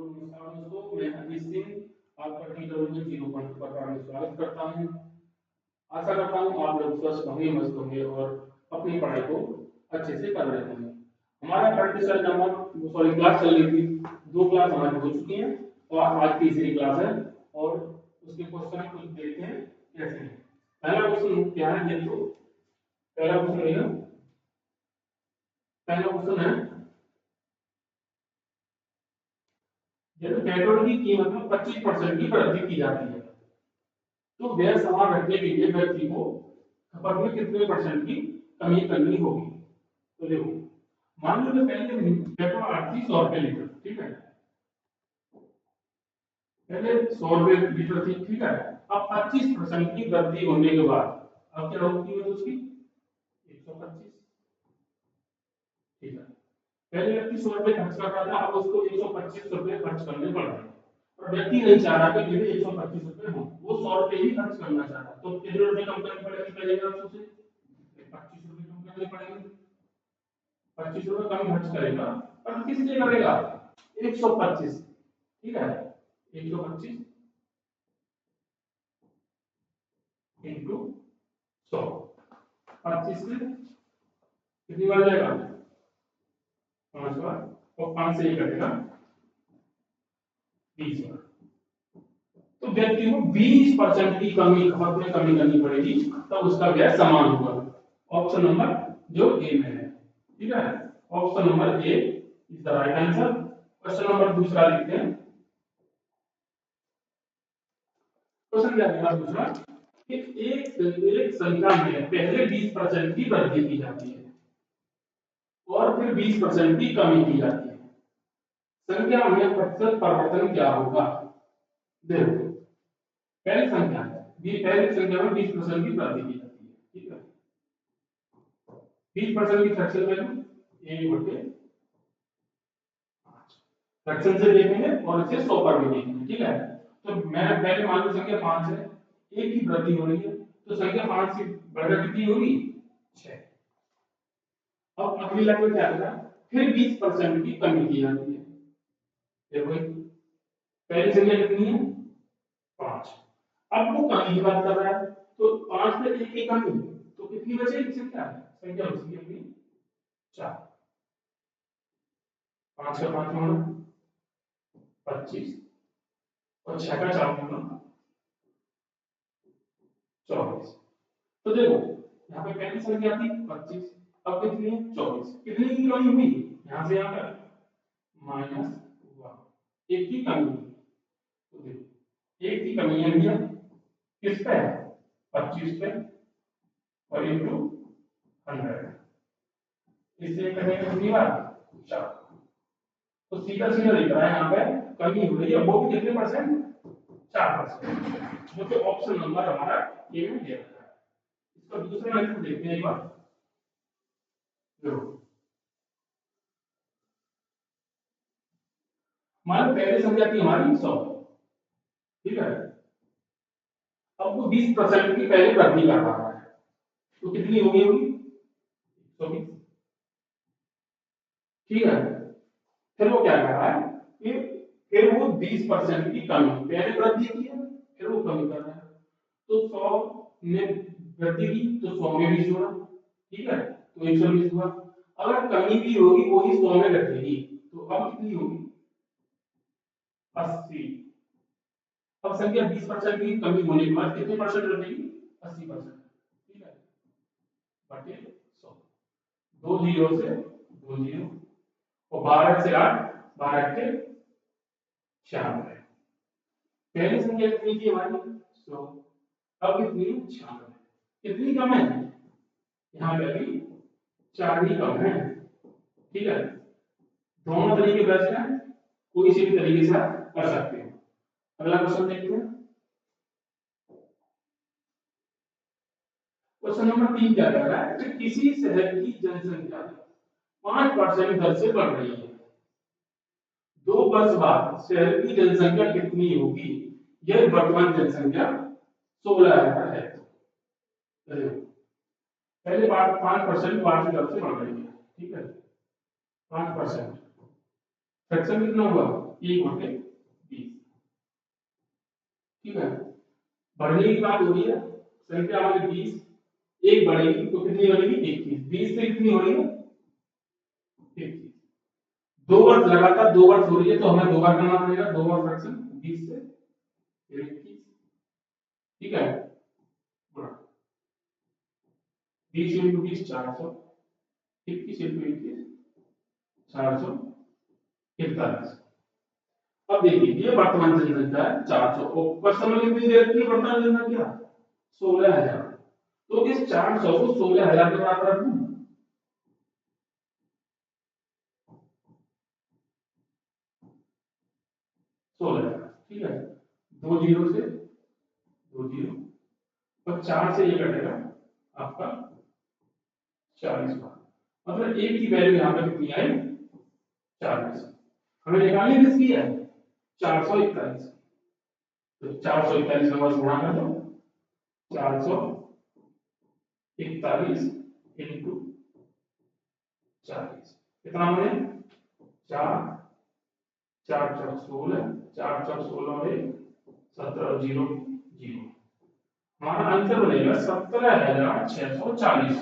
नमस्कार दोस्तों, मैं अजीत सिंह आपका टी डब्ल्यू 0.2 पर में स्वागत करता हूं। आशा करता हूं आप लोग स्वस्थ होंगे, मस्त होंगे और अपनी पढ़ाई को अच्छे से कर रहे होंगे। हमारा प्रैक्टिस नंबर सॉरी क्लास चल रही थी, 2 क्लास हमारी हो चुकी हैं और आज तीसरी क्लास है और उसके क्वेश्चन कुछ देखते हैं कैसे हैं। पहला क्वेश्चन क्या है देखो। पहला क्वेश्चन है जब पेट्रोल की कीमत में 25% की वृद्धि की जाती है तो व्यय समान रखने के लिए व्यक्ति को खपत में कितने परसेंट की कमी करनी होगी। तो देखो, मान लो कि पहले पेट्रोल आती 100 रुपए लीटर, ठीक है, पहले 100 रुपए लीटर थी, ठीक है। अब 25% की वृद्धि होने के बाद अब क्या होगी कीमत उसकी 125, ठीक है। पहले व्यक्ति 100 रुपए खर्च कर रहा था, अब उसको 125 रुपए खर्च करने पड़ रहे हैं और व्यक्ति नहीं चाह रहा कि मेरे 125 रुपए हो, वो 100 रुपए ही खर्च करना चाह रहा, तो कितने रुपए कम करने पड़ेंगे पहले आपको से 25 रुपए कम करने पड़ेंगे। 25 रुपए कम खर्च करेगा और किस लिए करेगा 125, ठीक है। 125 इंटू 100, 25 से कितनी बार जाएगा 5 बार और 5 से ही कटेगा 20 बार। तो व्यक्ति को 20% की कमी खपत में कमी करनी पड़ेगी तब उसका व्यय समान होगा। ऑप्शन नंबर जो ए में है, ठीक है। Option number A is the right answer. Question number दूसरा लिखते हैं। क्वेश्चन क्या है दूसरा कि एक संख्या में पहले 20% की वृद्धि की जाती है और फिर 20% की कमी की जाती है, संख्या में प्रतिशत परिवर्तन क्या होगा। देखो, पहली संख्या है, पहली संख्या में 20% की वृद्धि की जाती है, ठीक है। 20% की फ्रैक्शन वैल्यू 1/5 फ्रैक्शन से देखेंगे और इसे 100 पर भी देखेंगे, ठीक है। तो मैं पहले मान लो संख्या 5 है, एक की वृद्धि हो रही है तो संख्या 5 से बढ़कर कितनी होगी 6। अब अगली लाइन में क्या होगा, फिर 20% की कमी की जाती है। देखो पहली संख्या कितनी है 5, अब वो कमी की बात कर रहा है तो 5 में एक की कमी तो कितनी बचेगी संख्या बचेगी अपनी 4। 5 का 5 होना 25 और 6 का 4 होना 24। तो देखो यहाँ पे पहली संख्या थी 25, अब कितनी है 24, कितनी की कमी हुई यहाँ से यहाँ तक -1, एक की कमी। तो देखो एक की कमी है भैया किस पे 25 पे और इंटू 100, इससे करेंगे कितनी बार 4। तो सीधा सीधा दिख रहा है यहाँ पे कमी हो रही है, वो भी कितने परसेंट 4%, जो कि ऑप्शन नंबर हमारा ए में दिया है। इसका दूसरा मेथड देखते हैं एक बार। मान लो पहली संख्या थी हमारी 100, ठीक है। अब वो 20% की पहले वृद्धि कर रहा है तो कितनी होगी 120, ठीक है। फिर वो क्या कर रहा है कि फिर वो 20% की कमी, पहले वृद्धि की है फिर वो कमी कर रहा है, तो 100 में वृद्धि की तो 100 में 20 जोड़ा, ठीक है, तो 120 हुआ। अगर कमी भी होगी वही 100 में घटेगी तो अब कितनी होगी 80। अब संख्या 20% की कमी होने के बाद कितने परसेंट घटेगी 80%, ठीक है, बटे 100। 2 जीरो से 2 जीरो और 12 से 8, 12 के 96। पहली संख्या कितनी थी हमारी 100, अब कितनी 96, कितनी कम है यहाँ पे अभी 4 ही कम है, ठीक है। दोनों तरीके बेस्ट हैं, कोई से भी तरीके से आप कर सकते हो। अगला क्वेश्चन देखते हैं। क्वेश्चन नंबर 3 क्या कह रहा है कि किसी शहर की जनसंख्या 5% दर से बढ़ रही है, 2 वर्ष बाद शहर की जनसंख्या कितनी होगी यह वर्तमान जनसंख्या 16,000 है। पहले 5% वार्षिक दर से बढ़ रही है, ठीक है, 5%। फ्रैक्शन कितना हुआ 1/20। ठीक है, बढ़ने की बात हो रही है, संख्या हमारी 20, एक बढ़ेगी तो कितनी बनेगी 21, 20 से कितनी हो रही है 21, 2 वर्ष लगातार 2 वर्ष हो रही है तो हमें 2 बार करना पड़ेगा, 2 बार फ्रैक्शन 20 से फिर 21। ठीक है, 20 इंटू 20 400, 21 इंटू 21 441। अब देखिए ये वर्तमान जनसंख्या है 400, और क्वेश्चन में कितनी दे रखी है वर्तमान जनसंख्या 16,000, तो इस 400 को 16,000 के बराबर रखूं, 16,000। ठीक है, 2 जीरो से 2 जीरो, और 4 से ये कटेगा आपका 40 बार, मतलब एक की वैल्यू यहाँ पे कितनी आई 40। हमें निकालनी किसकी है 441, तो 441 नंबर गुणा कर दो, 441 इंटू 40 कितना बने 4 4 चौक 16, 4 चौक 16 और 17, 0 0, हमारा आंसर बनेगा 17,640।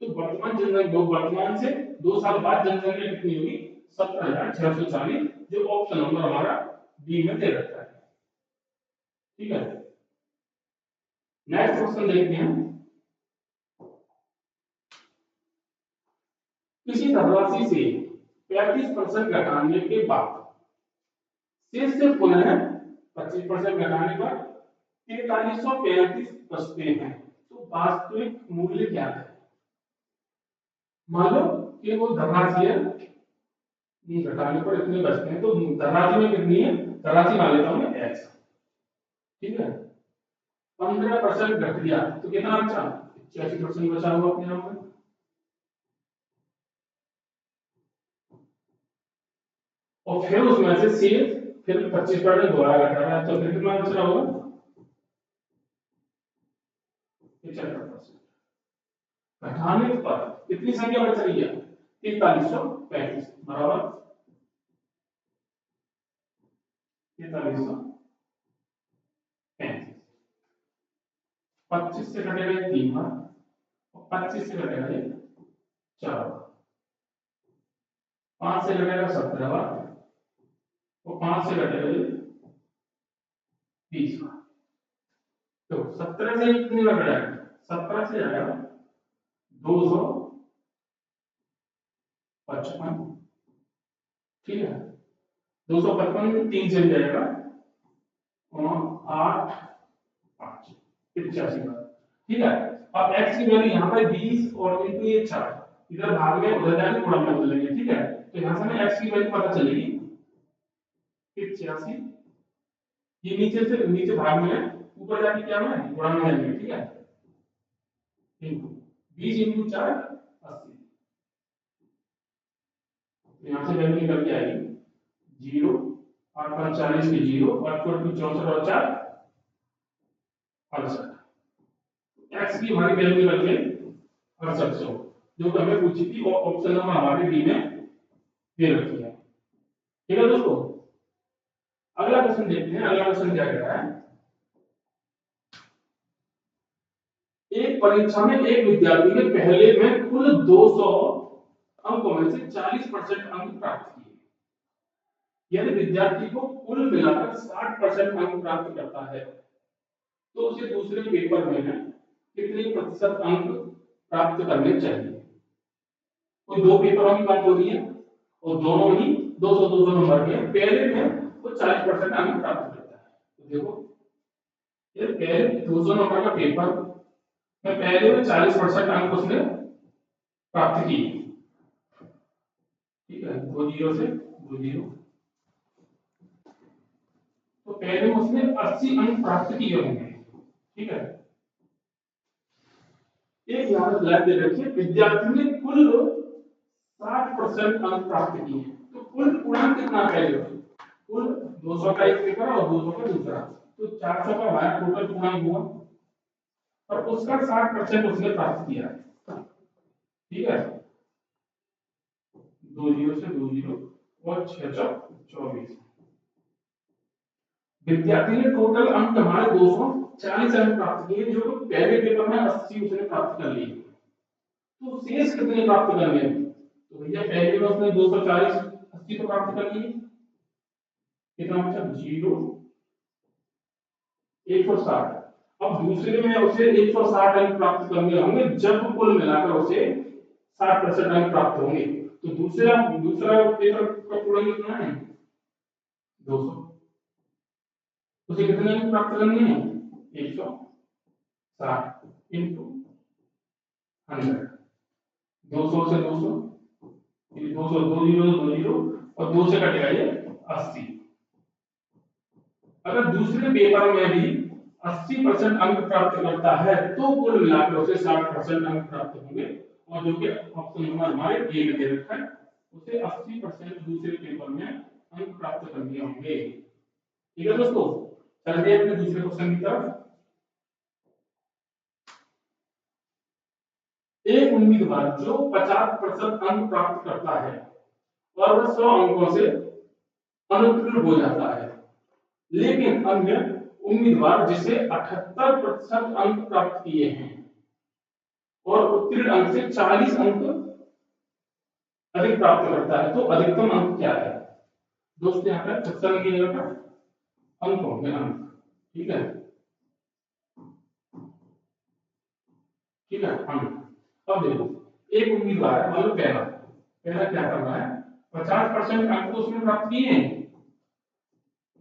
तो वर्तमान जनसंख्या, वर्तमान से 2 साल बाद जनसंख्या कितनी होगी 17,640, जो ऑप्शन नंबर हमारा बी में दे रखा है। ठीक है, नेक्स्ट क्वेश्चन देखते हैं। किसी धनराशि से 35% घटाने के बाद शेष से पुनः 25% घटाने पर 4335 बचते हैं, तो वास्तविक मूल्य क्या है। मान लो कि वो धनराशि है, घटाने पर इतने बचते हैं, तो धनराशि में कितनी है, धनराशि मान लेता हूं मैं x। ठीक है, 15% घट गया तो कितना बचा 86% बचा हुआ अपने यहाँ पर। और फिर उसमें से शेष फिर 25% दोबारा घटा रहा है, तो फिर कितना बच रहा होगा 75%। घटाने पर कितनी संख्या बच रही है 4335 बराबर 4335, 25 से कटेगा 3 बार और 25 से कटेगा 4 बार, 5 से कटेगा 17 बार और 5 से कटेगा 20 बार। तो 17 से कितनी बार कटेगा 17 से जाएगा 255। ठीक है, 255 3 से जाएगा और 8 5 85 बार। ठीक है, अब x की वैल्यू यहाँ पर 20 और इनटू ये 4, इधर भाग में उधर जाके गुणा में बदलेंगे। ठीक है, तो यहाँ से हमें x की वैल्यू पता चलेगी 85, ये नीचे से नीचे भाग में ऊपर जाके क्या में गुणा में जाएंगे। ठीक है, इंटू 20 इंटू 4 80, यहाँ से वैल्यू निकल के आएगी 0 और 45 के 0 और 64 और 4 68, x की हमारी वैल्यू निकल के 6800, जो हमें पूछी थी और ऑप्शन नंबर हमारे डी में दे रखी है। ठीक है दोस्तों, अगला क्वेश्चन देखते हैं। अगला क्वेश्चन क्या कह रहा है, एक परीक्षा में एक विद्यार्थी ने पहले में कुल 200 अंकों में से 40% अंक प्राप्त किए, यदि विद्यार्थी को कुल मिलाकर 60% अंक प्राप्त करता है तो उसे दूसरे पेपर में कितने प्रतिशत अंक प्राप्त करने चाहिए। कोई 2 पेपरों की बात हो रही है और दोनों ही 200 नंबर के, पहले में वो 40% अंक प्राप्त करता है। तो देखो ये पहले 200 नंबर का पेपर में पहले में 40% अंक उसने प्राप्त किए। ठीक है, 2 जीरो से 2 जीरो, तो पहले में उसने 80 अंक प्राप्त किए होंगे। ठीक है, एक यहाँ पर लाइन दे रखी है, विद्यार्थी ने कुल 60% अंक प्राप्त किए, तो कुल पूर्णांक कितना पहले कुल 200 का एक पेपर और 200 का दूसरा, तो 400 का हमारा टोटल पूर्णांक हुआ और उसका 60% उसने प्राप्त किया। ठीक है, 2 जीरो से 2 जीरो और 6 24, विद्यार्थी ने टोटल अंक हमारे 240 अंक प्राप्त किए, जो कि पहले पेपर में 80 उसने प्राप्त कर लिए। तो शेष कितने प्राप्त करने हैं? तो भैया पहले में उसने 240 80 तो प्राप्त कर लिए, कितना बचा? 0 160। अब दूसरे में उसे 160 अंक प्राप्त करने होंगे, जब कुल मिलाकर उसे 60% अंक प्राप्त होंगे। तो दूसरा दूसरा पेपर का पूरा कितना है? 200। उसे कितने अंक प्राप्त करने हैं? 160 इंटू 100। 200 से 200, 200 दो जीरो दो जीरो, और 2 से कटेगा ये 80। अगर दूसरे पेपर में भी 80% अंक प्राप्त करता है तो कुल मिलाकर उसे 60% अंक प्राप्त होंगे। और जो कि ऑप्शन नंबर हमारे ए में दे रखा है, उसे 80% दूसरे पेपर में अंक प्राप्त करने होंगे। ठीक है दोस्तों, चलिए अपने दूसरे क्वेश्चन की तरफ। एक उम्मीदवार जो 50% अंक प्राप्त करता है और वह 100 अंकों से अनुत्तीर्ण हो जाता है, लेकिन अन्य उम्मीदवार जिसे 78% अंक प्राप्त किए हैं और उत्तीर्ण अंक से 40 अंक अधिक प्राप्त करता है, तो अधिकतम अंक क्या है? दोस्तों यहाँ पे क्वेश्चन की जगह पर अंक होंगे, अंक। ठीक है, ठीक है, अंक। अब देखो, एक उम्मीदवार है, मान लो पहला पहला क्या कर रहा है? 50% अंक तो उसने प्राप्त किए हैं,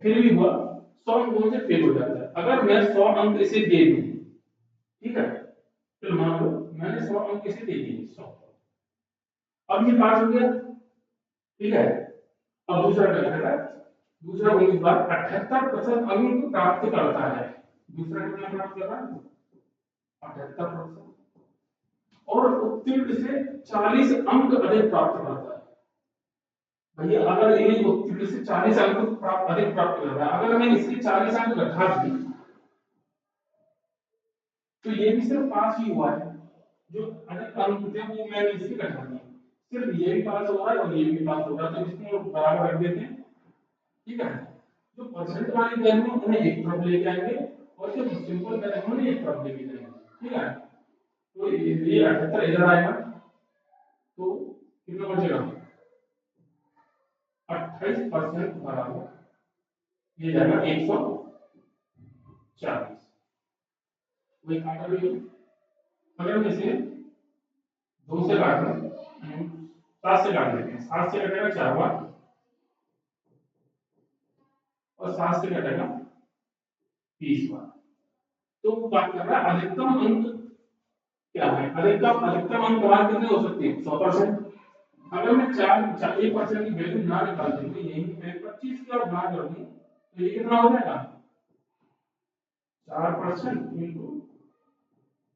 फिर भी हुआ 100 अंकों से फेल हो जाता है। अगर मैं 100 अंक इसे दे दूं, ठीक है, फिर मान लो मैंने 100 अंक इसे दे दिए, 100। अब ये पास हो गया, ठीक है। अब दूसरा क्या करेगा? दूसरा उम्मीदवार 78% अंक प्राप्त करता है। दूसरा कितना प्राप्त कर रहा है? 78%। और उत्तीर्ण से 40 अंक अधिक प्राप्त करता है। भैया अगर ये उत्तीर्ण से 40 अंक प्राप्त अधिक प्राप्त कर रहा है, अगर मैं इसके 40 अंक घटा दूं, तो ये भी सिर्फ पास ही हुआ है। जो अधिक अंक थे वो मैंने इसके घटा दिए, सिर्फ ये भी पास हो रहा है और ये भी पास हो रहा है, तो इसको बराबर रख देते हैं। ठीक है, जो परसेंट वाली वैल्यू उन्हें एक तरफ लेके आएंगे और जो सिंपल वैल्यू उन्हें एक तरफ लेके जाएंगे। ठीक है, तो ये 78 इधर आएगा, तो कितना बचेगा? 28% बराबर ये जाएगा 140। वही काटा भी, अगर हम इसे 2 से काट दें, 7 से काट देते हैं, 7 से कटेगा 4 बार और 7 से कटेगा 30 बार। तो वो बात कर रहा है अधिकतम अंक क्या है? अधिकतम अधिकतम अंक हमारे कितने हो सकते हैं? 100%। अगर मैं 1% की वैल्यू ना निकाल दूं, तो यही मैं 25 की और ना कर दूं, तो ये कितना हो जाएगा? 4% इंटू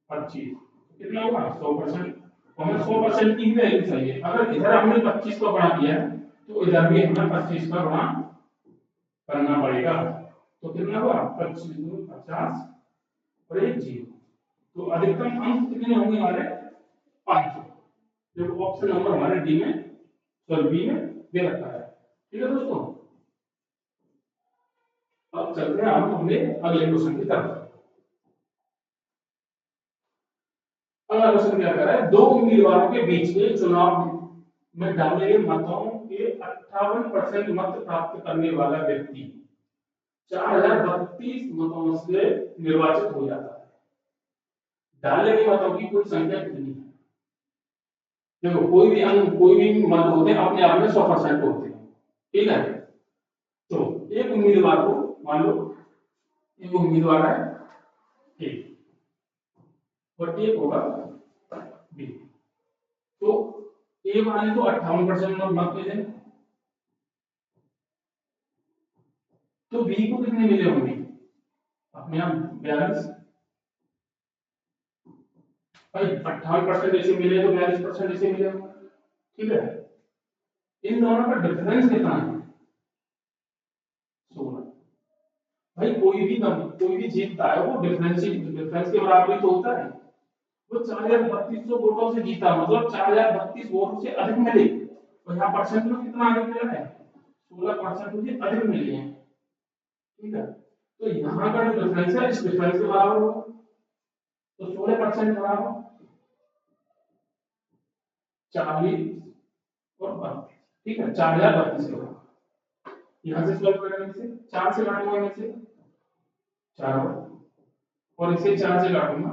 25 कितना होगा? 100%। हमें 100% की वैल्यू चाहिए। अगर इधर हमने 25 को बढ़ा दिया है, तो इधर भी हमें 25 का गुणा करना पड़ेगा। तो कितना हुआ? 25 गुणा 50 और एक 0। तो अधिकतम अंक कितने होंगे हमारे? 500। देखो ऑप्शन नंबर हमारे डी में, सॉरी बी में दे रखा है। ठीक है दोस्तों, अब चलते हैं हम अपने अगले क्वेश्चन की तरफ। अगला क्वेश्चन क्या कह रहा है? दो उम्मीदवारों के बीच के चुनाव में डाले गए मतों के 58% मत प्राप्त करने वाला व्यक्ति 4032 मतों से निर्वाचित हो जाता है। डाले गए मतों की कुल संख्या कितनी है? देखो कोई भी मत होते हैं अपने आप में 100% होते हैं। ठीक है, तो एक उम्मीदवार को मान लो, एक उम्मीदवार है ए और एक होगा बी। तो ए वाले को 58% मत मिले, तो बी को कितने मिले होंगे? अपने आप 42। भाई 58% ऐसे मिले तो 42% ऐसे मिले। ठीक है, इन दोनों का डिफरेंस कितना है? 16। भाई कोई भी जीतता है वो डिफरेंस के बराबर ही तो होता है। वो 4200 वोटों से जीता, मतलब 4032 वोट से अधिक मिले, और यहाँ परसेंट में कितना अधिक मिला है? 16% मुझे अधिक मिले हैं। ठीक है। तो यहाँ का जो डिफरेंस है इस डिफरेंस के बराबर होगा, तो 16% बराबर 40 और 32, ठीक है, 4032 के बराबर। यहाँ से सॉल्व करने से 4 से काटूंगा मैं से 4 और इसे 4 से काटूंगा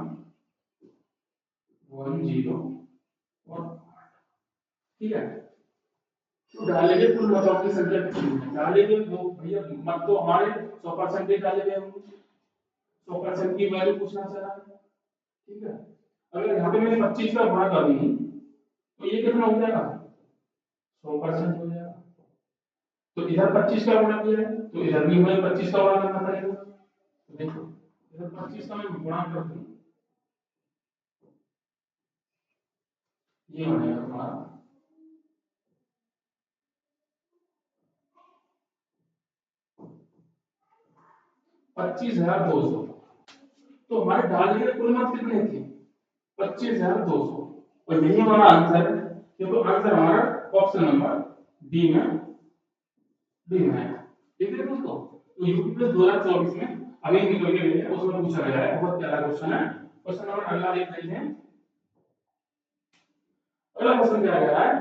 1 0 और 8, ठीक है। तो डालेंगे कुल मतों की संख्या कितनी है, डालेंगे वो भैया मत तो हमारे 100% डालेंगे हम, 100% की वैल्यू पूछना चाह रहा है, ठीक है। अगर यहाँ पे मैंने 25 का गुणा कर दूं तो ये कितना हो जाएगा, 100% हो जाएगा। तो इधर 25 का गुणा किया है तो इधर भी हमें 25 का गुणा करना पड़ेगा। तो देखो इधर 25 का मैं गुणा कर दूं, ये बनेगा तुम्हारा 25,200। तो हमारे डालने के कुल मत कितने थे, 25,200, और यही हमारा आंसर है। क्योंकि आंसर हमारा ऑप्शन नंबर डी में, डी में है, ठीक है दोस्तों। तो यूपी प्लस 2024 में अभी निकल के गए हैं, उसमें पूछा गया है, बहुत प्यारा क्वेश्चन है। क्वेश्चन नंबर अगला देख लेते हैं। अगला क्वेश्चन क्या कह रहा है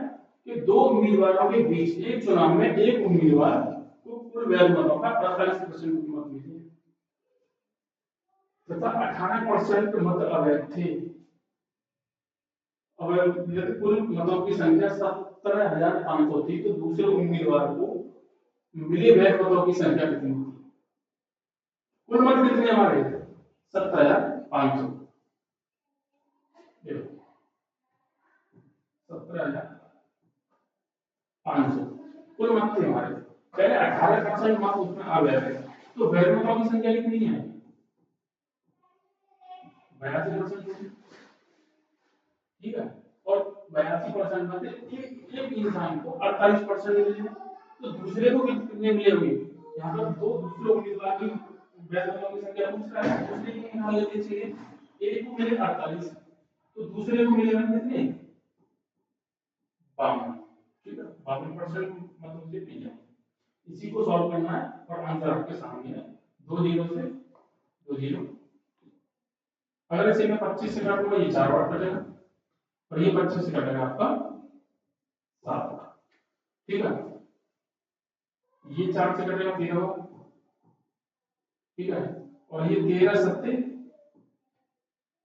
कि दो उम्मीदवारों के बीच एक चुनाव में एक उम्मीदवार को कुल वैध मतों का 48% मत मिले तथा 18% मत अवैध थे। अवैध यदि कुल मतों की संख्या 17,500 थी तो दूसरे उम्मीदवार को मिले वैध मतों की संख्या कितनी थी। कुल मत कितने हमारे, 17,500, 17,500 कुल मत थे हमारे। पहले 18% मत उसमें आ गए थे, तो वैध मतों की संख्या कितनी है, 82%, ठीक है। और 82% में से एक इंसान को 48% मिले, तो दूसरे को कितने मिले होंगे, यहाँ पर दो दूसरे उम्मीदवार की वैध मतों की संख्या पूछ रहा है, दूसरे की निकाल लेते चाहिए। एक को मिले 48 तो दूसरे को मिले कितने, 52, ठीक है, 52% मतलब से मिल जाएंगे। इसी को सॉल्व करना है और आंसर आपके सामने है, 2 0 से 2 0। अगर इसे मैं 25 से काटूंगा ये 4 बार कटेगा और ये 25 से कटेगा आपका 7 बार, ठीक है। ये 4 से कटेगा 13 बार, ठीक है। और ये 13 सत्ते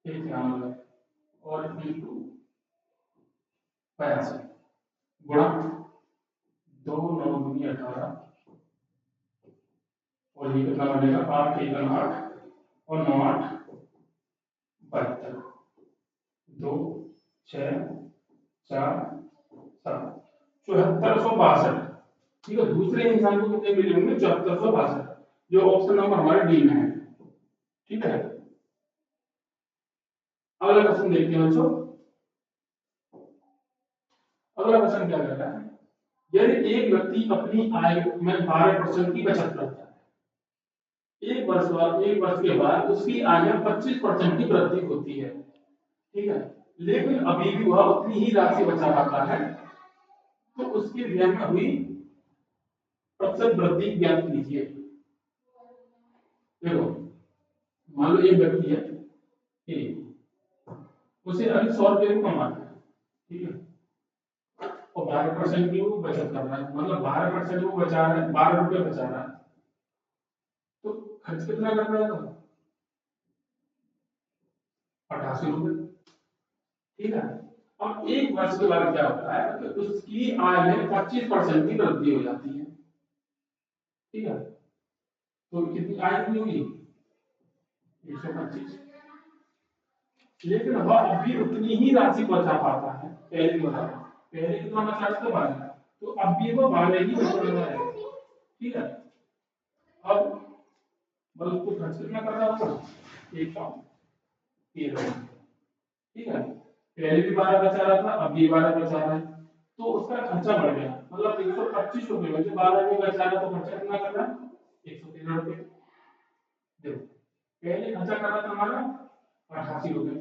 91 और इंटू 82 गुणा 2 9 दूनी 18 और ये कितना बनेगा 8 1 8 और 9 8 72, 2 6 4 7 7462, ठीक है। दूसरे इंसान को कितने मिले होंगे, 7462, जो ऑप्शन नंबर हमारे डी में है, ठीक है। अगला क्वेश्चन देखते हैं बच्चों। अगला क्वेश्चन क्या कहता है, यदि एक व्यक्ति अपनी आय में 12% की बचत करता है, एक वर्ष के बाद उसकी आय में 25% की वृद्धि होती है, ठीक है, लेकिन अभी भी वह उतनी ही राशि बचा पाता है, तो उसके व्यय में हुई प्रतिशत वृद्धि ज्ञात कीजिए। देखो मान लो एक व्यक्ति है ए, उसे अभी 100 रुपये को कमाना है, ठीक है, और 12% की वो बचत कर रहा है, मतलब 12% वो बचा रहा है, 12 रुपये बचा रहा है, तो खर्च कितना कर रहा है, 88 रुपये, ठीक है। अब एक वर्ष के बाद क्या होता है कि उसकी आय में 25% की वृद्धि हो जाती है, ठीक है। तो कितनी आय कितनी होगी, 125, लेकिन वह अभी उतनी ही राशि बचा पाता है, पहले बता, पहले कितना बचा था 12, तो अब भी वो 12 ही बचा रहा है, ठीक है। अब बल को खर्च कितना कर रहा होगा, 113, ठीक है। पहले भी 12 बचा रहा था, अब भी 12 बचा रहा है, तो उसका खर्चा बढ़ गया, मतलब 125 रुपये में जो 12 रुपये बचा रहा, तो खर्चा कितना कर रहा है, 113 रुपये। देखो पहले खर्चा कर रहा था हमारा 88 रुपये,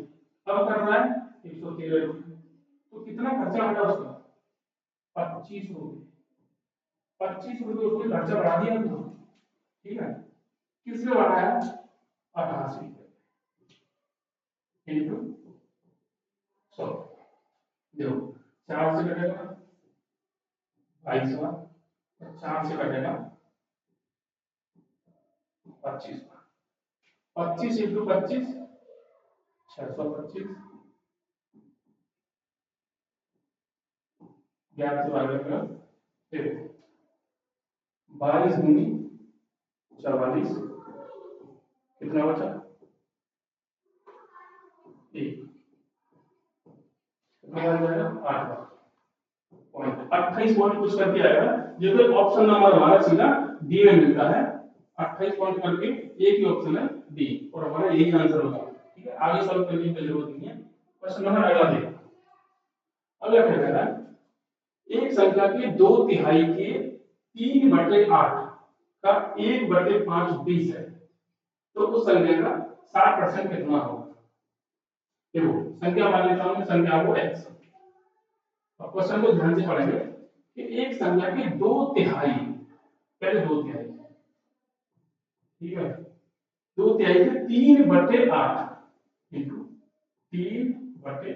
अब कर रहा है 113 रुपये, तो कितना खर्चा बढ़ा उसका, 25 रुपये, 25 रुपये उसने खर्चा बढ़ा दिया तो, ठीक है। किस पे बढ़ा है 88 इंटू 100। देखो 4 से कटेगा 22 और 4 से कटेगा 25। 25 इंटू 25 625। 11 से भाग करो फिर 22 दूनी 44 कितना बचा 1 कितना आ जाएगा 8 पॉइंट 28 पॉइंट कुछ करके आएगा जो कि ऑप्शन नंबर हमारा सीधा डी में मिलता है 28 पॉइंट करके एक ही ऑप्शन है डी और हमारा यही आंसर होगा। ठीक है आगे सॉल्व करने की जरूरत नहीं है। क्वेश्चन नंबर अगला देखो। अगला क्या कह रहा है एक संख्या के 2/3 के 3/8 का 1/5 20 है तो उस संख्या का 60% कितना होगा। देखो संख्या मान लेता हूं संख्या को x और क्वेश्चन को ध्यान से पढ़ेंगे कि एक संख्या के 2/3 पहले 2/3 ठीक है 2/3 से 3/8 इंटू 3/8 के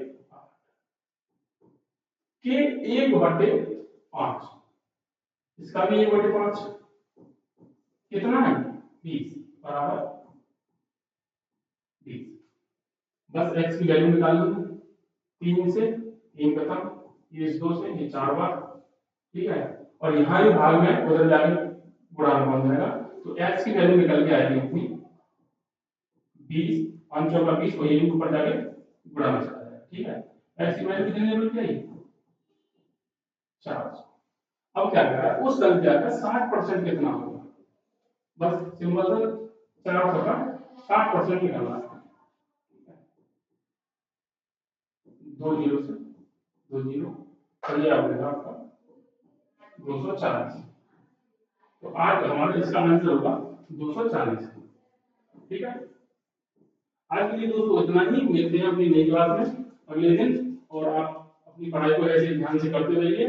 1/5 इसका भी 1/5 कितना है 20 बराबर 20। बस x की वैल्यू निकाल लो 3 से 3 खत्म ये 2 से ये 4 बार ठीक है और यहाँ ये भाग में उधर जाके गुणा बन जाएगा तो x की वैल्यू निकल के आएगी अपनी 20 5 चौका 20 और ये ऊपर जाके गुणा में चला जाएगा। ठीक है x की वैल्यू कितनी निकल के आई 4। अब क्या करेगा उस संख्या का 60% कितना होगा बस सिंपल सा 400 का 60% निकालना है। 2 जीरो से 2 जीरो और ये आ जाएगा आपका 240। तो आज हमारा इसका आंसर होगा 240। ठीक है आज के लिए दोस्तों इतना ही मिलते हैं अपनी नई क्लास में अगले दिन और आप अपनी पढ़ाई को ऐसे ध्यान से करते रहिए।